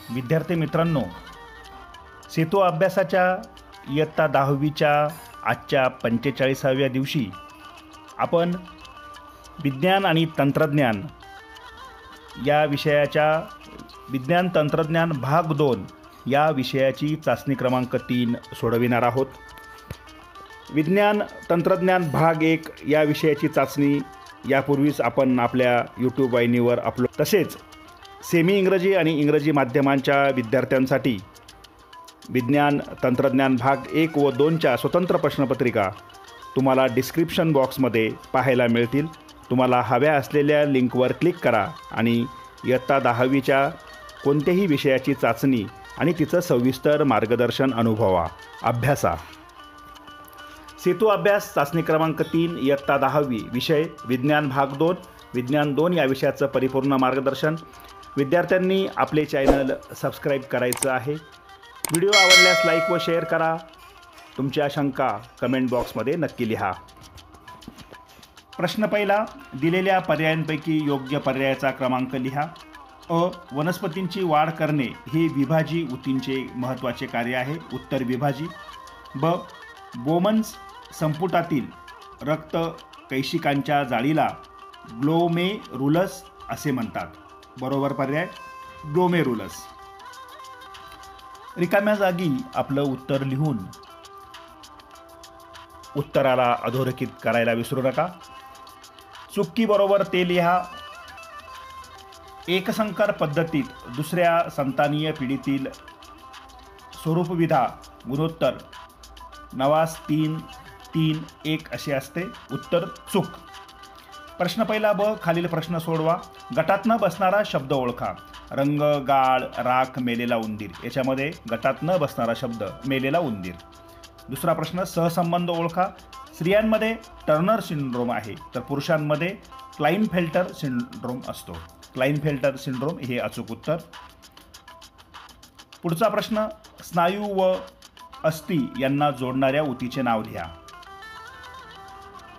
विद्यार्थी मित्रांनो, सेतू अभ्यासाच्या इयत्ता 10वीच्या आजच्या 45व्या दिवशी आपण विज्ञान आणि तंत्रज्ञान या विषयाच्या विज्ञान तंत्रज्ञान भाग 2 या विषयाची चाचणी क्रमांक 3 सोडविणार आहोत. विज्ञान तंत्रज्ञान भाग 1 या विषयाची चाचणी यापूर्वीच आपण आपल्या यूट्यूब वाहिनीवर अपलोड, तसेच सेमी इंग्रजी आणि इंग्रजी माध्यमांच्या विद्यार्थ्यांसाठी विज्ञान तंत्रज्ञान भाग 1 व 2च्या स्वतंत्र प्रश्नपत्रिका तुम्हाला डिस्क्रिप्शन बॉक्समध्ये पाहायला मिळतील. तुम्हाला हव्या असलेल्या लिंकवर क्लिक करा आणि इयत्ता 10वीच्या कोणत्याही विषयाची चाचणी आणि तिचं सविस्तर मार्गदर्शन अनुभवा, अभ्यासा. सेतू अभ्यास चाचणी क्रमांक 3 इयत्ता 10वी विषय विज्ञान भाग 2 विज्ञान 2 या विषयाचं परिपूर्ण मार्गदर्शन. विद्यार्थ्यांनी आपले चॅनल सबस्क्राईब करायचं आहे. व्हिडिओ आवडल्यास लाईक व शेअर करा. तुमच्या शंका कमेंट बॉक्समध्ये नक्की लिहा. प्रश्न पहिला, दिलेल्या पर्यायांपैकी योग्य पर्यायाचा क्रमांक लिहा. अ. वनस्पतींची वाढ करणे हे विभाजी ऊतींचे महत्त्वाचे कार्य आहे. उत्तर विभाजी. ब. बोमन्स संपुटातील रक्त कैशिकांच्या जाळीला ग्लोमेरुलस असे म्हणतात. बरोबर पर्याय ग्लोमेरुलस. रिकाम्या जागी आपलं उत्तर लिहून उत्तराला अधोरेखित करायला विसरू नका. चुक्की बरोबर ते लिहा. एकसंकर पद्धतीत दुसऱ्या संतानीय पिढीतील स्वरूपविधा गुणोत्तर 9:3:3:1 असे असते. उत्तर चूक. प्रश्न पहिला ब. खालील प्रश्न सोडवा. गटात न बसणारा शब्द ओळखा. रंग, गाळ, राख, मेलेला उंदीर. याच्यामध्ये गटात न बसणारा शब्द मेलेला उंदीर. दुसरा प्रश्न, सहसंबंध ओळखा. स्त्रियांमध्ये टर्नर सिंड्रोम आहे तर पुरुषांमध्ये क्लाइनफेल्टर सिंड्रोम असतो. क्लाइनफेल्टर सिंड्रोम हे अचूक उत्तर. पुढचा प्रश्न, स्नायू व अस्थी यांना जोडणाऱ्या ऊतीचे नाव लिहा.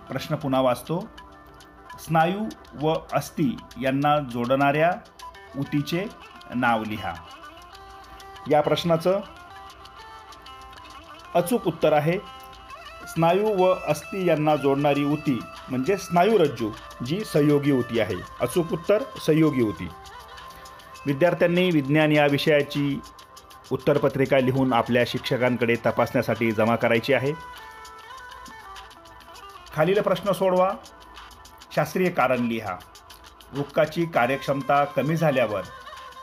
प्रश्न पुन्हा वाचतो. स्नायू व अस्थी यांना जोडणाऱ्या ऊतीचे नाव लिहा. या प्रश्नाचं अचूक उत्तर आहे स्नायू व अस्थी यांना जोडणारी ऊती म्हणजे स्नायुरज्जू, जी संयोगी ऊती आहे. अचूक उत्तर संयोगी ऊती. विद्यार्थ्यांनी विज्ञान या विषयाची उत्तरपत्रिका लिहून आपल्या शिक्षकांकडे तपासण्यासाठी जमा करायची आहे. खालील प्रश्न सोडवा. शास्त्रीय कारण लिहा. वृक्काची कार्यक्षमता कमी झाल्यावर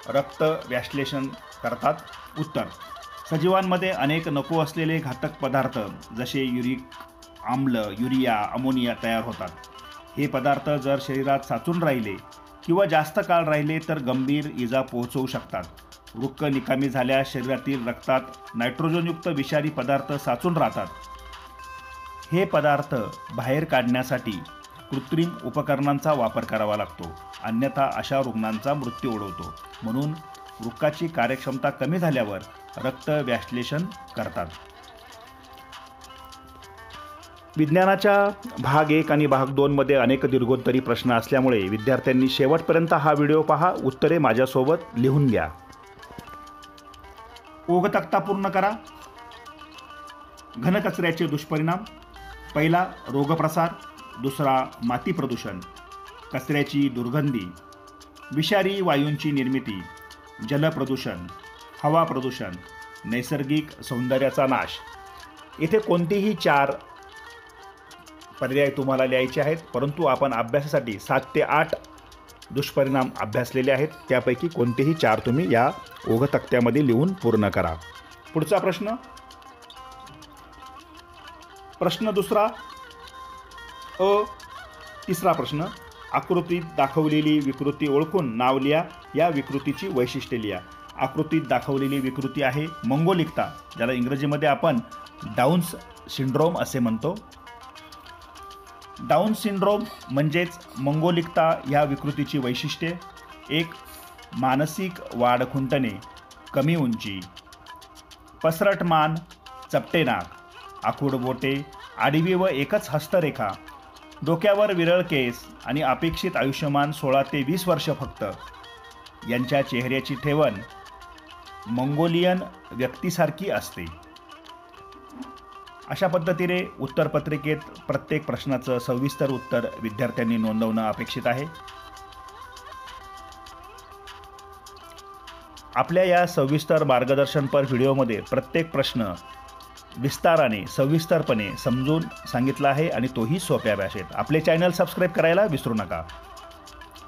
रक्त व्याश्लेषण करतात. उत्तर. सजीवांमध्ये अनेक नको असलेले घातक पदार्थ जसे युरिक आम्ल, युरिया, अमोनिया तयार होतात. हे पदार्थ जर शरीरात साचून राहिले किंवा जास्त काळ राहिले तर गंभीर इजा पोहोचवू शकतात. वृक्क निकामी झाल्यास शरीरातील रक्तात नायट्रोजनयुक्त विषारी पदार्थ साचून राहतात. हे पदार्थ बाहेर काढण्यासाठी कृत्रिम उपकरणांचा वापर करावा लागतो, अन्यथा अशा रुग्णांचा मृत्यू ओढवतो. म्हणून वृक्काची कार्यक्षमता कमी झाल्यावर रक्त व्याश्लेषण करतात. विज्ञानाच्या भाग 1 आणि भाग 2 मध्ये अनेक दीर्घोत्तरी प्रश्न असल्यामुळे विद्यार्थ्यांनी शेवटपर्यंत हा व्हिडिओ पहा. उत्तरे माझ्यासोबत लिहून घ्या. ओघतक्ता पूर्ण करा. घनकचऱ्याचे दुष्परिणाम. पहिला, रोगप्रसार. दुसरा, माती प्रदूषण. कचऱ्याची दुर्गंधी. विषारी वायूंची निर्मिती. जलप्रदूषण. हवा प्रदूषण. नैसर्गिक सौंदर्याचा नाश. येथे कोणतेही 4 पर्याय तुम्हाला लिहायचे आहेत, परंतु आपण अभ्यासासाठी 7 ते 8 दुष्परिणाम अभ्यासलेले आहेत. त्यापैकी कोणतेही 4 तुम्ही या ओघतक्त्यामध्ये लिहून पूर्ण करा. पुढचा प्रश्न. प्रश्न दुसरा अ. तिसरा प्रश्न, आकृतीत दाखवलेली विकृती ओळखून नाव लिहा. या विकृतीची वैशिष्ट्ये लिहा. आकृतीत दाखवलेली विकृती आहे मंगोलिकता, ज्याला इंग्रजीमध्ये आपण डाऊन्स सिंड्रोम असे म्हणतो. डाऊन सिंड्रोम म्हणजेच मंगोलिकता या विकृतीची वैशिष्ट्ये. 1. मानसिक वाढ खुंटणे, कमी उंची, पसरट मान, चपटे नाक, आखूड बोटे, आडवी व एकच हस्तरेखा, डोक्यावर विरळ केस आणि अपेक्षित आयुष्यमान 16 ते 20 वर्ष फक्त. यांच्या चेहऱ्याची ठेवण मंगोलियन व्यक्तीसारखी असते. अशा पद्धतीने उत्तरपत्रिकेत प्रत्येक प्रश्नाचं सविस्तर उत्तर विद्यार्थ्यांनी नोंदवणं अपेक्षित आहे. आपल्या या सविस्तर मार्गदर्शनपर व्हिडिओमध्ये प्रत्येक प्रश्न विस्ताराने सविस्तरपणे समजून सांगितला आहे आणि तोही सोप्या भाषेत. आपले चॅनल सबस्क्राईब करायला विसरू नका.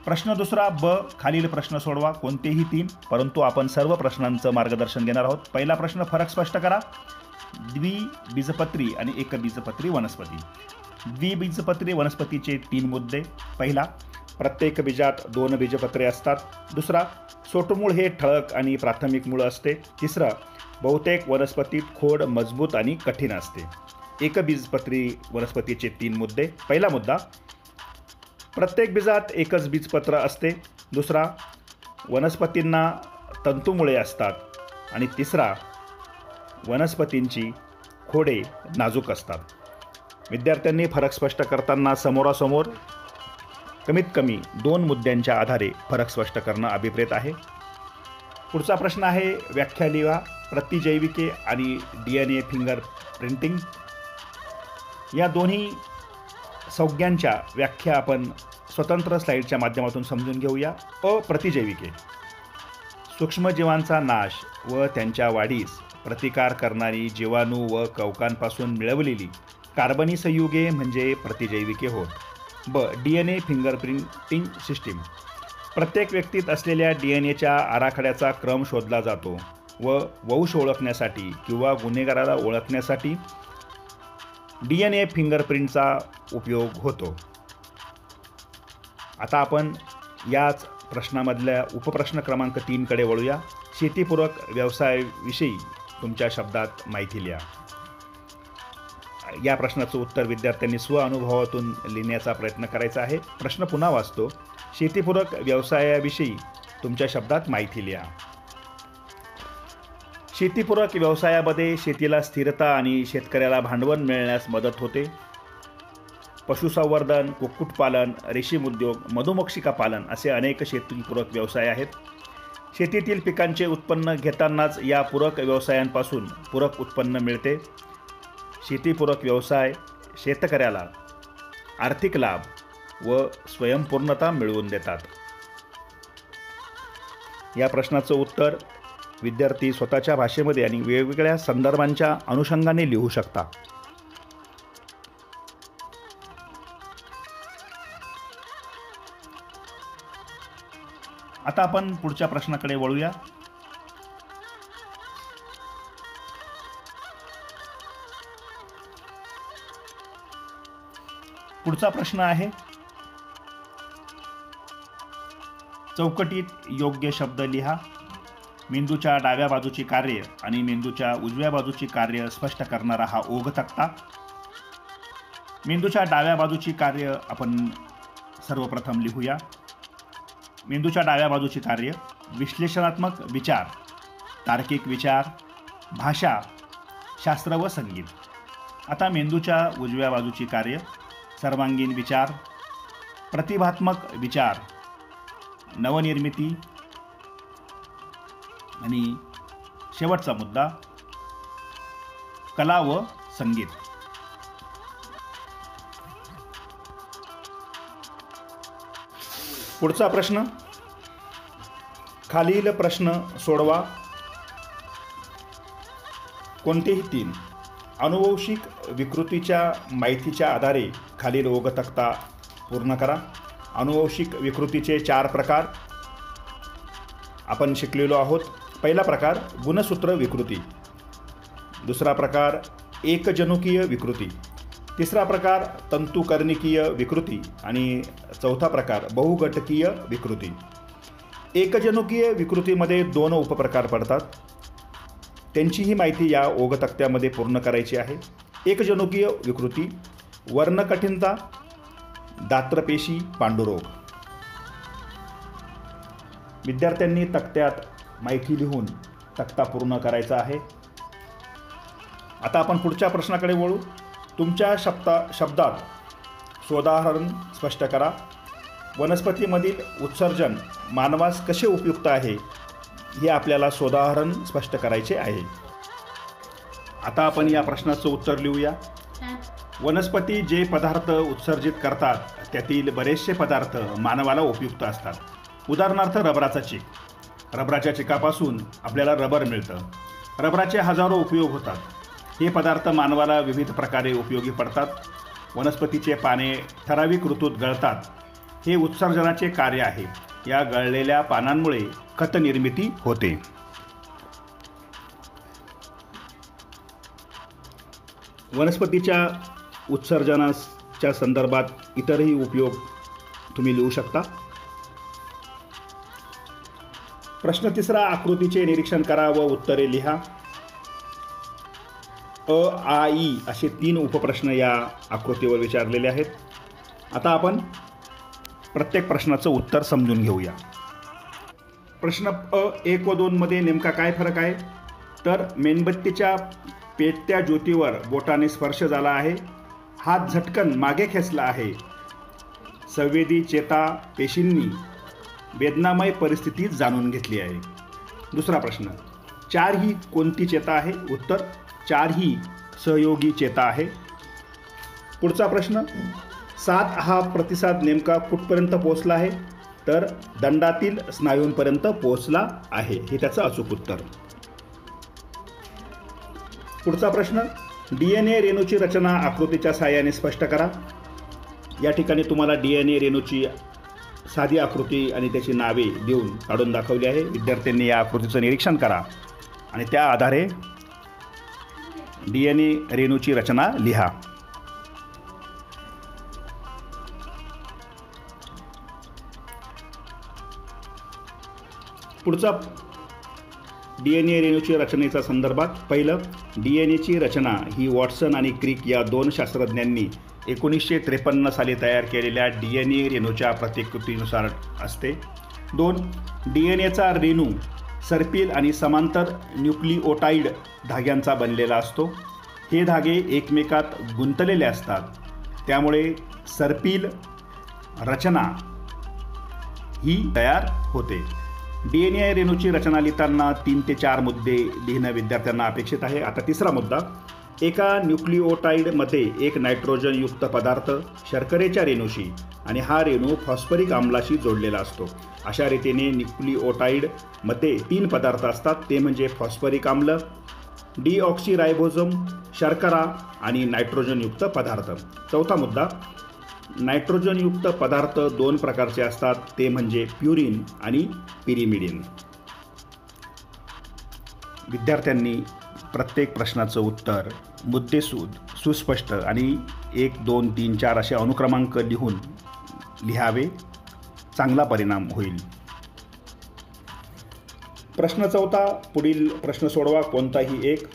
प्रश्न दुसरा ब, खालील प्रश्न सोडवा, कोणतेही 3, परंतु आपण सर्व प्रश्नांचं मार्गदर्शन घेणार आहोत. पहिला प्रश्न, फरक स्पष्ट करा. द्विबीजपत्री आणि एकबीजपत्री वनस्पती. द्विबीजपत्री वनस्पतीचे 3 मुद्दे. पहिला, प्रत्येक बीजात 2 बीजपत्रे असतात. दुसरा, सोटमूळ हे ठळक आणि प्राथमिक मूळ असते. तिसरा, बहुतेक वनस्पतीत खोड मजबूत आणि कठीण असते. एकबीजपत्री वनस्पतीचे 3 मुद्दे. पहिला मुद्दा, प्रत्येक बीजात एकच बीजपत्र असते. दुसरा, वनस्पतींना तंतुमुळे असतात. आणि तिसरा, वनस्पतींची खोडे नाजूक असतात. विद्यार्थ्यांनी फरक स्पष्ट करताना समोरासमोर कमीत कमी 2 मुद्द्यांच्या आधारे फरक स्पष्ट करणं अभिप्रेत आहे. पुढचा प्रश्न आहे, व्याख्या लिहा. प्रतिजैविके आणि DNA फिंगर प्रिंटिंग या दोन्ही संज्ञांच्या व्याख्या आपण स्वतंत्र स्लाईडच्या माध्यमातून समजून घेऊया. प्रतिजैविके, सूक्ष्मजीवांचा नाश व त्यांच्या वाढीस प्रतिकार करणारी जीवाणू व कवकांपासून मिळवलेली कार्बनी संयुगे म्हणजे प्रतिजैविके होत. ब, DNA फिंगर प्रिंटिंग सिस्टीम, प्रत्येक व्यक्तीत असलेल्या DNAच्या आराखड्याचा क्रम शोधला जातो व वंश ओळखण्यासाठी किंवा गुन्हेगाराला ओळखण्यासाठी DNA फिंगरप्रिंटचा उपयोग होतो. आता आपण याच प्रश्नामधल्या उपप्रश्न क्रमांक 3 कडे वळूया. शेतीपूरक व्यवसायाविषयी तुमच्या शब्दात माहिती लिहा. या प्रश्नाचं उत्तर विद्यार्थ्यांनी स्वअनुभवातून लिहिण्याचा प्रयत्न करायचा आहे. प्रश्न पुन्हा वाचतो. शेतीपूरक व्यवसायाविषयी तुमच्या शब्दात माहिती लिहा. शेतीपूरक व्यवसायामध्ये शेतीला स्थिरता आणि शेतकऱ्याला भांडवल मिळण्यास मदत होते. पशुसंवर्धन, कुक्कुटपालन, रेशीम उद्योग, मधुमक्षिका पालन असे अनेक शेतीपूरक व्यवसाय आहेत. शेतीतील पिकांचे उत्पन्न घेतानाच या पूरक व्यवसायांपासून पूरक उत्पन्न मिळते. शेतीपूरक व्यवसाय शेतकऱ्याला आर्थिक लाभ व स्वयंपूर्णता मिळवून देतात. या प्रश्नाचं उत्तर विद्यार्थी स्वतःच्या भाषेमध्ये आणि वेगवेगळ्या संदर्भांच्या अनुषंगाने लिहू शकता. आता आपण पुढच्या प्रश्नाकडे वळूया. पुढचा प्रश्न आहे, चौकटीत योग्य शब्द लिहा. मेंदूच्या डाव्या बाजूची कार्य आणि मेंदूच्या उजव्या बाजूची कार्य स्पष्ट करणारा हा ओघ तक्ता. मेंदूच्या डाव्या बाजूची कार्य आपण सर्वप्रथम लिहूया. मेंदूच्या डाव्या बाजूची कार्य, विश्लेषणात्मक विचार, तार्किक विचार, भाषा, शास्त्र व संगीत. आता मेंदूच्या उजव्या बाजूची कार्य, सर्वांगीण विचार, प्रतिभात्मक विचार, नवनिर्मिती आणि शेवटचा मुद्दा कला व संगीत. पुढचा प्रश्न, खालील प्रश्न सोडवा. कोणतेही 3. अनुवंशिक विकृतीच्या माहितीच्या आधारे खालील ओघ तक्ता पूर्ण करा. अनुवंशिक विकृतीचे 4 प्रकार आपण शिकलेलो आहोत. पहिला प्रकार गुणसूत्र विकृती. दुसरा प्रकार एकजनुकीय विकृती. तिसरा प्रकार तंतुकर्णिकीय विकृती आणि चौथा प्रकार बहुघटकीय विकृती. एकजनुकीय विकृतीमध्ये 2 उपप्रकार पडतात. त्यांचीही माहिती या ओघ तक्त्यामध्ये पूर्ण करायची आहे. एकजनुकीय विकृती, वर्णकठीणता, दात्रपेशी पांडुरोग. विद्यार्थ्यांनी तक्त्यात माहिती लिहून तक्ता पूर्ण करायचा आहे. आता आपण पुढच्या प्रश्नाकडे वळू. तुमच्या शब्दात सोदाहरण स्पष्ट करा. वनस्पतीमधील उत्सर्जन मानवास कसे उपयुक्त आहे हे आपल्याला सोदाहरण स्पष्ट करायचे आहे. आता आपण या प्रश्नाचं उत्तर लिहूया. वनस्पती जे पदार्थ उत्सर्जित करतात त्यातील बरेचसे पदार्थ मानवाला उपयुक्त असतात. उदाहरणार्थ रबराचा चिक. रबराच्या चिकापासून आपल्याला रबर मिळतं. रबराचे हजारो उपयोग होतात. हे पदार्थ मानवाला विविध प्रकारे उपयोगी पडतात. वनस्पतीचे पाने ठराविक ऋतूत गळतात. हे उत्सर्जनाचे कार्य आहे. या गळलेल्या पानांमुळे खत निर्मिती होते. वनस्पतीच्या उत्सर्जनाच्या संदर्भात इतरही उपयोग तुम्ही लिहू शकता. प्रश्न तिसरा, आकृतीचे निरीक्षण करा व उत्तरे लिहा. अ, आ, ई असे 3 उपप्रश्न या आकृतीवर विचारलेले आहेत. आता आपण प्रत्येक प्रश्नाचं उत्तर समजून घेऊया. प्रश्न 1 व 2 मध्ये नेमका काय फरक आहे? तर मेणबत्तीच्या पेटत्या ज्योतीवर बोटाने स्पर्श झाला आहे. हात झटकन मागे खेचला आहे. संवेदी चेता पेशींनी वेदनामय परिस्थिती जाणून घेतली आहे. दुसरा प्रश्न, 4 ही कोणती चेता आहे? उत्तर, 4 ही सहयोगी चेता आहे. पुढचा प्रश्न, 7 हा प्रतिसाद नेमका कुठपर्यंत पोहोचला आहे? तर दंडातील स्नायूंपर्यंत पोहोचला आहे. हे त्याचं अचूक उत्तर. पुढचा प्रश्न, DNA रेणूची रचना आकृतीच्या साहाय्याने स्पष्ट करा. या ठिकाणी तुम्हाला DNA रेणूची साधी आकृती आणि त्याची नावे देऊन काढून दाखवली आहे. विद्यार्थ्यांनी या आकृतीचं निरीक्षण करा आणि त्या आधारे DNA रेणूची रचना लिहा. पुढचा DNA रेणूची रचनेच्या संदर्भात पहिलं, DNAची रचना ही वॉटसन आणि क्रिक या 2 शास्त्रज्ञांनी 1953 साली तयार केलेल्या DNA रेणूच्या प्रतिकृतीनुसार असते. 2, DNAचा रेणू सर्पिल आणि समांतर न्यूक्लिओटाइड धाग्यांचा बनलेला असतो. हे धागे एकमेकात गुंतलेले असतात. त्यामुळे सर्पिल रचना ही तयार होते. DNA रेणूची रचना लिहिताना 3 ते 4 मुद्दे लिहिणं विद्यार्थ्यांना अपेक्षित आहे. आता तिसरा मुद्दा, एका न्यूक्लिओटाइडमध्ये एक नायट्रोजनयुक्त पदार्थ शर्करेच्या रेणूशी आणि हा रेणू फॉस्फरिक आम्लाशी जोडलेला असतो. अशा रीतीने न्यूक्लिओटाइडमध्ये 3 पदार्थ असतात. ते म्हणजे फॉस्फरिक आम्ल, डीऑक्सीरायबोझम, शर्करा आणि नायट्रोजनयुक्त पदार्थ. चौथा मुद्दा, नायट्रोजनयुक्त पदार्थ 2 प्रकारचे असतात. ते म्हणजे प्युरिन आणि पिरिमिडिन. विद्यार्थ्यांनी प्रत्येक प्रश्नाचं उत्तर मुद्देसूद, सुस्पष्ट आणि 1, 2, 3, 4 असे अनुक्रमांक लिहून लिहावे. चांगला परिणाम होईल. प्रश्न 4, पुढील प्रश्न सोडवा कोणताही एक.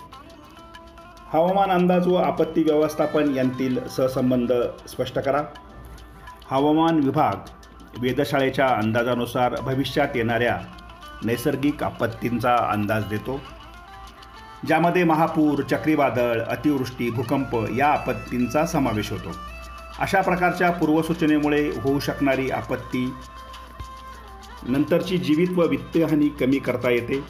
हवामान अंदाज व आपत्ती व्यवस्थापन यांतील सहसंबंध स्पष्ट करा. हवामान विभाग वेधशाळेच्या अंदाजानुसार भविष्यात येणाऱ्या नैसर्गिक आपत्तींचा अंदाज देतो, ज्यामध्ये महापूर, चक्रीवादळ, अतिवृष्टी, भूकंप या आपत्तींचा समावेश होतो. अशा प्रकारच्या पूर्वसूचनेमुळे होऊ शकणारी आपत्ती नंतरची जीवित व वित्तहानी कमी करता येते.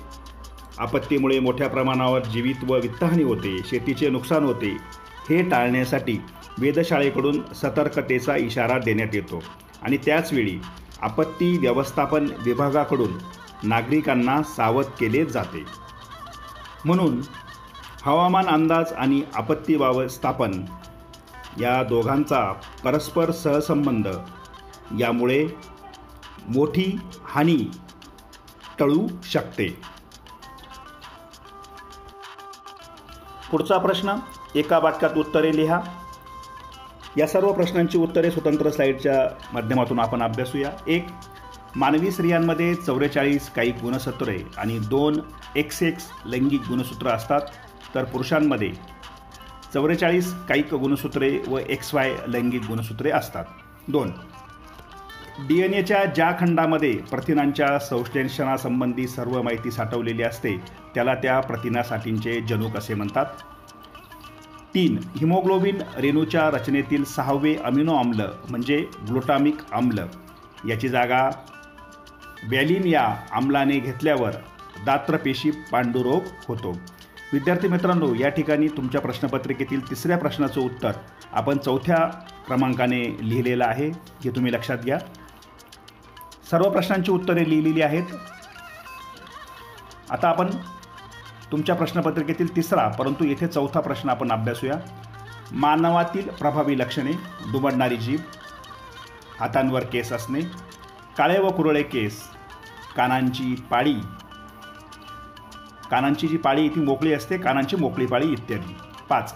आपत्तीमुळे मोठ्या प्रमाणावर जीवित व वित्तहानी होते, शेतीचे नुकसान होते. हे टाळण्यासाठी वेधशाळेकडून सतर्कतेचा इशारा देण्यात येतो आणि त्याचवेळी आपत्ती व्यवस्थापन विभागाकडून नागरिकांना सावध केले जाते. म्हणून हवामान अंदाज आणि आपत्ती व्यवस्थापन या दोघांचा परस्पर सहसंबंध, यामुळे मोठी हानी टळू शकते. पुढचा प्रश्न, एका वाक्यात उत्तरे लिहा. या सर्व प्रश्नांची उत्तरे स्वतंत्र स्लाईडच्या माध्यमातून आपण अभ्यासूया. 1, मानवी स्त्रियांमध्ये 44 कायिक गुणसूत्रे आणि 2 XX लैंगिक गुणसूत्र असतात, तर पुरुषांमध्ये 44 कायिक गुणसूत्रे व XY लैंगिक गुणसूत्रे असतात. 2, DNAच्या ज्या खंडामध्ये प्रथिनांच्या संश्लेषणासंबंधी सर्व माहिती साठवलेली असते त्याला त्या प्रथिनासाठींचे जनुक असे म्हणतात. 3, हिमोग्लोबिन रेणूच्या रचनेतील 6वे अमिनो आम्ल म्हणजे ग्लुटामिक आम्ल याची जागा व्हॅलिन या आम्लाने घेतल्यावर दात्रपेशी पांडुरोग होतो. विद्यार्थी मित्रांनो, या ठिकाणी तुमच्या प्रश्नपत्रिकेतील तिसऱ्या प्रश्नाचं उत्तर आपण चौथ्या क्रमांकाने लिहिलेलं आहे, हे तुम्ही लक्षात घ्या. सर्व प्रश्नांची उत्तरे लिहिलेली आहेत. आता आपण तुमच्या प्रश्नपत्रिकेतील तिसरा परंतु येथे चौथा प्रश्न आपण अभ्यासूया. मानवातील प्रभावी लक्षणे: दुमडणारी जीभ, हातांवर केस असणे, काळे व कुरळे केस, कानांची पाळी, कानांची जी पाळी ती मोकळी असते, कानांची मोकळी पाळी इत्यादी. 5.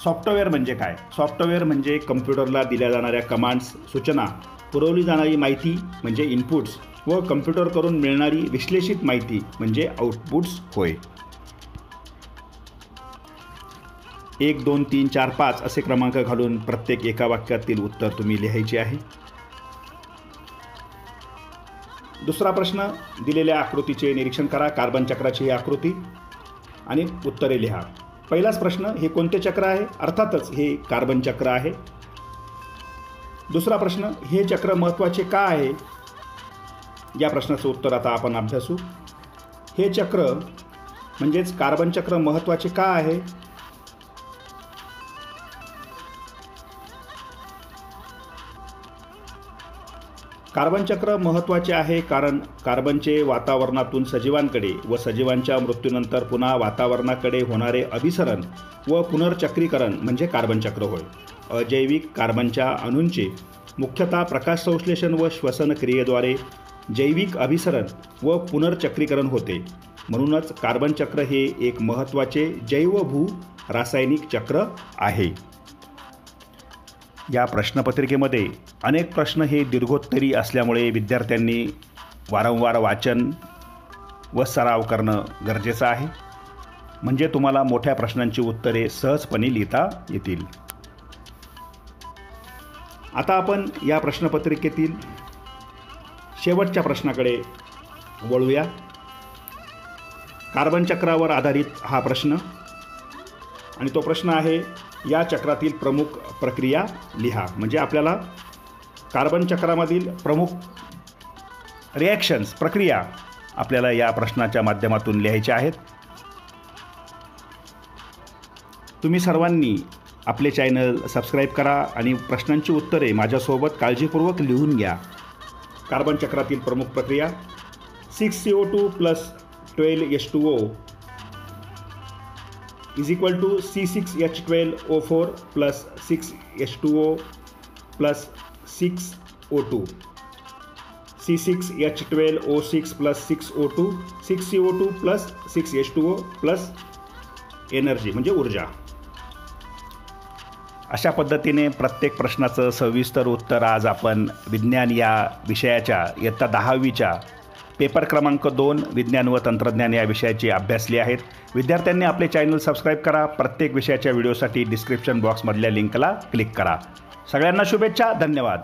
सॉफ्टवेअर म्हणजे काय? सॉफ्टवेअर म्हणजे कम्प्युटरला दिल्या जाणाऱ्या कमांड्स, सूचना, पुरवली जाणारी माहिती म्हणजे इनपुट्स व कम्प्युटर करून मिळणारी विश्लेषित माहिती म्हणजे आउटपुट्स होय. 1, 2, 3, 4, 5 असे क्रमांक घालून प्रत्येक एका वाक्यातील उत्तर तुम्ही लिहायचे आहे. दुसरा प्रश्न, दिलेल्या आकृतीचे निरीक्षण करा. कार्बन चक्राची ही आकृती आणि उत्तरे लिहा. पहिलाच प्रश्न, हे कोणते चक्र आहे? अर्थातच हे कार्बन चक्र आहे. दुसरा प्रश्न, हे चक्र महत्त्वाचे का आहे? या प्रश्नाचं उत्तर आता आपण अभ्यासू. हे चक्र म्हणजेच कार्बन चक्र महत्त्वाचे का आहे? कार्बन चक्र महत्त्वाचे आहे कारण कार्बनचे वातावरणातून सजीवांकडे व सजीवांच्या मृत्यूनंतर पुन्हा वातावरणाकडे होणारे अभिसरण व पुनर्चक्रीकरण म्हणजे कार्बन चक्र होय. अजैविक कार्बनच्या अणूंचे मुख्यतः प्रकाश संश्लेषण व श्वसन क्रियेद्वारे जैविक अभिसरण व पुनर्चक्रीकरण होते. म्हणूनच कार्बन चक्र हे एक महत्त्वाचे जैवभू रासायनिक चक्र आहे. या प्रश्नपत्रिकेमध्ये अनेक प्रश्न हे दीर्घोत्तरी असल्यामुळे विद्यार्थ्यांनी वारंवार वाचन व सराव करणं गरजेचं आहे, म्हणजे तुम्हाला मोठ्या प्रश्नांची उत्तरे सहजपणे लिहिता येतील. आता आपण या प्रश्नपत्रिकेतील शेवटच्या प्रश्नाकडे वळूया. कार्बन चक्रावर आधारित हा प्रश्न आणि तो प्रश्न आहे, या चक्रातील प्रमुख प्रक्रिया लिहा. म्हणजे आपल्याला कार्बन चक्रामधील प्रमुख रिॲक्शन्स, प्रक्रिया आपल्याला या प्रश्नाच्या माध्यमातून लिहायच्या आहेत. तुम्ही सर्वांनी आपले चॅनल सबस्क्राईब करा आणि प्रश्नांची उत्तरे माझ्यासोबत काळजीपूर्वक लिहून घ्या. कार्बन चक्रातील प्रमुख प्रक्रिया: 6CO2 + 12H2O = C6H12O4 + 6H2O + 6O2. C6H12O6 + 6O2, 6CO2 + 6H2O + energy म्हणजे ऊर्जा. अशा पद्धतीने प्रत्येक प्रश्नाचं सविस्तर उत्तर आज आपण विज्ञान या विषयाच्या इयत्ता 10वीच्या पेपर क्रमांक 2 विज्ञान व तंत्रज्ञान या विषयाची अभ्यासली आहेत. विद्यार्थ्यांनी आपले चॅनल सबस्क्राईब करा. प्रत्येक विषयाच्या व्हिडिओसाठी डिस्क्रिप्शन बॉक्समधल्या लिंकला क्लिक करा. सगळ्यांना शुभेच्छा. धन्यवाद.